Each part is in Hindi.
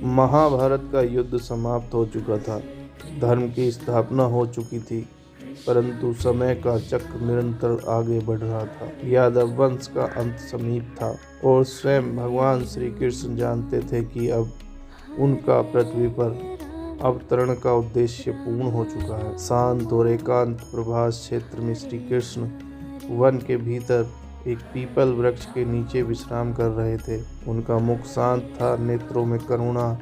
महाभारत का युद्ध समाप्त हो चुका था। धर्म की स्थापना हो चुकी थी, परंतु समय का चक्र निरंतर आगे बढ़ रहा था। यादव वंश का अंत समीप था और स्वयं भगवान श्री कृष्ण जानते थे कि अब उनका पृथ्वी पर अवतरण का उद्देश्य पूर्ण हो चुका है। शांत और एकांत प्रभास क्षेत्र में श्री कृष्ण वन के भीतर एक पीपल वृक्ष के नीचे विश्राम कर रहे थे। उनका मुख शांत था, नेत्रों में करुणा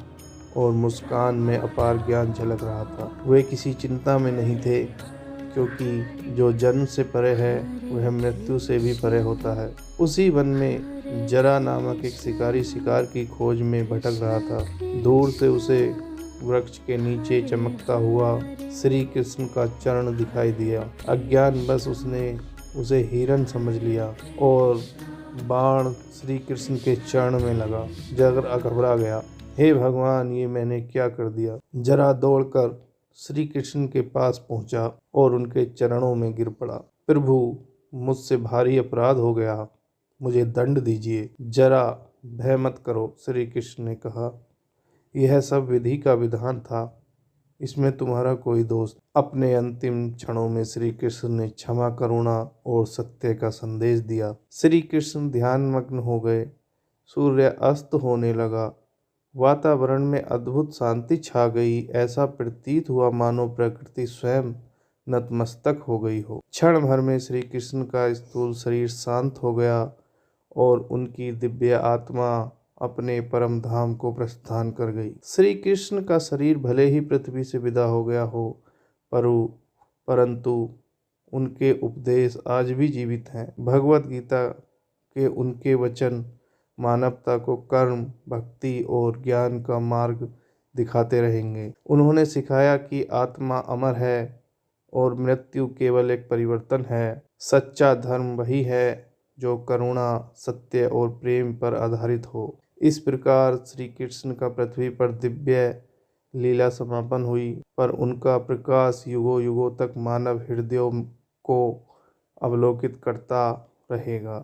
और मुस्कान में अपार ज्ञान झलक रहा था। वे किसी चिंता में नहीं थे, क्योंकि जो जन्म से परे है वह मृत्यु से भी परे होता है। उसी वन में जरा नामक एक शिकारी शिकार की खोज में भटक रहा था। दूर से उसे वृक्ष के नीचे चमकता हुआ श्री कृष्ण का चरण दिखाई दिया। अज्ञानवश उसने उसे हिरन समझ लिया और बाण श्री कृष्ण के चरण में लगा। जगर घबरा गया। हे भगवान, ये मैंने क्या कर दिया। जरा दौड़कर श्री कृष्ण के पास पहुंचा और उनके चरणों में गिर पड़ा। प्रभु, मुझसे भारी अपराध हो गया, मुझे दंड दीजिए। जरा भय मत करो, श्री कृष्ण ने कहा। यह सब विधि का विधान था, इसमें तुम्हारा कोई दोष। अपने अंतिम क्षणों में श्री कृष्ण ने क्षमा, करुणा और सत्य का संदेश दिया। श्री कृष्ण ध्यानमग्न हो गए। सूर्य अस्त होने लगा। वातावरण में अद्भुत शांति छा गई। ऐसा प्रतीत हुआ मानो प्रकृति स्वयं नतमस्तक हो गई हो। क्षण भर में श्री कृष्ण का स्थूल शरीर शांत हो गया और उनकी दिव्य आत्मा अपने परम धाम को प्रस्थान कर गई। श्री कृष्ण का शरीर भले ही पृथ्वी से विदा हो गया हो, परंतु उनके उपदेश आज भी जीवित हैं। भगवत गीता के उनके वचन मानवता को कर्म, भक्ति और ज्ञान का मार्ग दिखाते रहेंगे। उन्होंने सिखाया कि आत्मा अमर है और मृत्यु केवल एक परिवर्तन है। सच्चा धर्म वही है जो करुणा, सत्य और प्रेम पर आधारित हो। इस प्रकार श्री कृष्ण का पृथ्वी पर दिव्य लीला समापन हुई, पर उनका प्रकाश युगों युगों तक मानव हृदयों को अवलोकित करता रहेगा।